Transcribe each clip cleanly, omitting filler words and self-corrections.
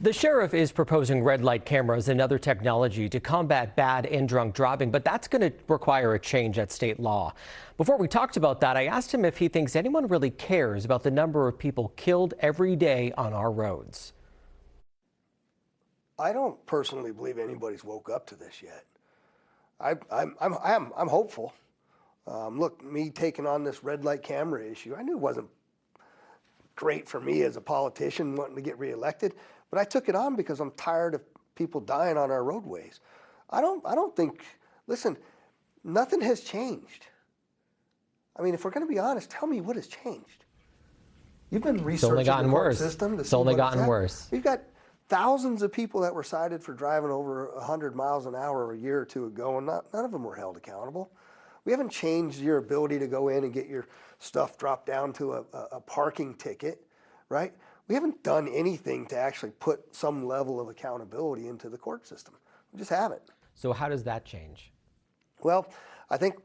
The sheriff is proposing red light cameras and other technology to combat bad and drunk driving, but that's going to require a change at state law. Before we talked about that, I asked him if he thinks anyone really cares about the number of people killed every day on our roads. I don't personally believe anybody's woke up to this yet. I'm hopeful. Look, me taking on this red light camera issue, I knew it wasn't great for me as a politician wanting to get reelected, but I took it on because I'm tired of people dying on our roadways. I don't think, listen, nothing has changed. I mean, if we're going to be honest, tell me what has changed. You've been researching the court system. It's only gotten worse. We've got thousands of people that were cited for driving over 100 miles an hour a year or two ago, and none of them were held accountable. We haven't changed your ability to go in and get your stuff dropped down to a parking ticket, right? We haven't done anything to actually put some level of accountability into the court system. We just haven't. So how does that change? Well, I think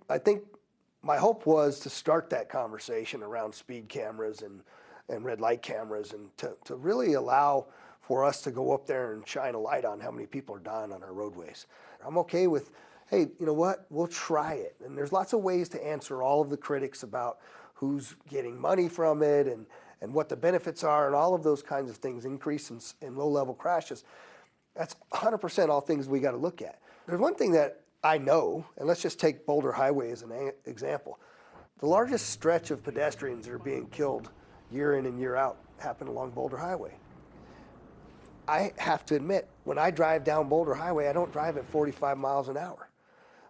my hope was to start that conversation around speed cameras and red light cameras, and to really allow for us to go up there and shine a light on how many people are dying on our roadways. I'm okay with, hey, you know what, we'll try it. And there's lots of ways to answer all of the critics about who's getting money from it and what the benefits are and all of those kinds of things, increase in low-level crashes. That's 100% all things we got to look at. There's one thing that I know, and let's just take Boulder Highway as an example. The largest stretch of pedestrians that are being killed year in and year out happen along Boulder Highway. I have to admit, when I drive down Boulder Highway, I don't drive at 45 miles an hour.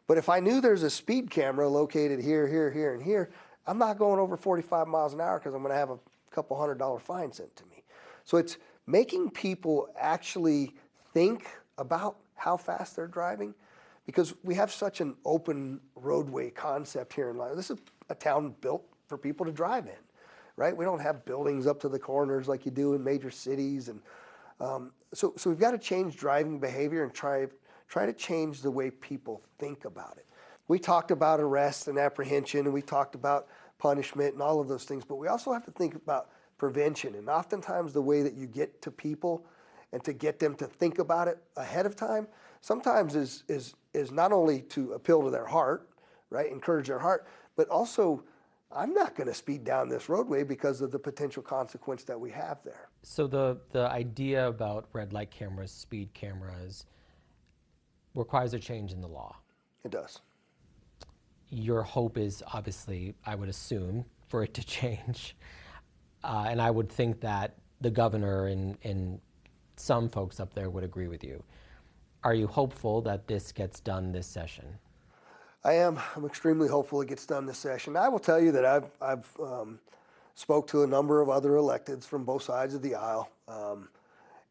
But if I knew there's a speed camera located here, here, here, and here, I'm not going over 45 miles an hour because I'm going to have a couple $100 fine sent to me. So it's making people actually think about how fast they're driving, because we have such an open roadway concept here in Lyon. This is a town built for people to drive in, right? We don't have buildings up to the corners like you do in major cities, and so we've got to change driving behavior and try to change the way people think about it. We talked about arrest and apprehension, and we talked about punishment and all of those things, but we also have to think about prevention. And oftentimes the way that you get to people and to get them to think about it ahead of time sometimes is not only to appeal to their heart, right, encourage their heart, but also, I'm not going to speed down this roadway because of the potential consequence that we have there. So the idea about red light cameras, speed cameras, requires a change in the law. It does. Your hope is obviously, I would assume, for it to change. And I would think that the governor and some folks up there would agree with you. Are you hopeful that this gets done this session? I am. I'm extremely hopeful it gets done this session. I will tell you that I've spoke to a number of other electeds from both sides of the aisle.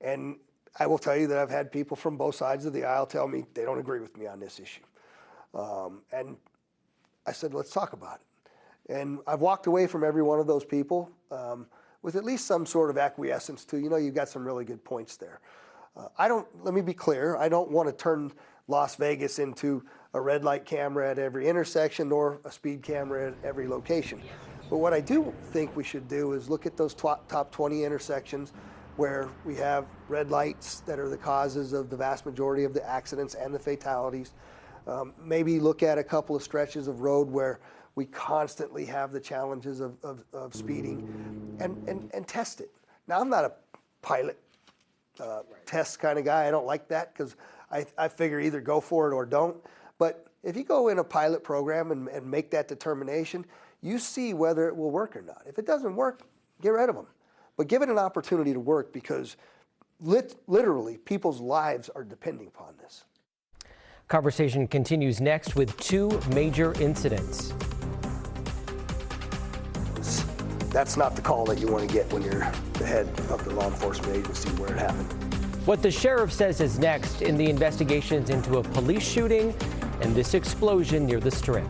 And I will tell you that I've had people from both sides of the aisle tell me they don't agree with me on this issue. And I said, let's talk about it. And I've walked away from every one of those people with at least some sort of acquiescence to, you've got some really good points there. Let me be clear, I don't want to turn Las Vegas into a red light camera at every intersection nor a speed camera at every location. But what I do think we should do is look at those top 20 intersections where we have red lights that are the causes of the vast majority of the accidents and the fatalities. Maybe look at a couple of stretches of road where we constantly have the challenges of speeding and test it. Now, I'm not a pilot test kind of guy. I don't like that because I figure either go for it or don't. But if you go in a pilot program and make that determination, you see whether it will work or not. If it doesn't work, get rid of them. But give it an opportunity to work, because literally people's lives are depending upon this. Conversation continues next with two major incidents. That's not the call that you want to get when you're the head of the law enforcement agency where it happened. What the sheriff says is next in the investigations into a police shooting and this explosion near the Strip.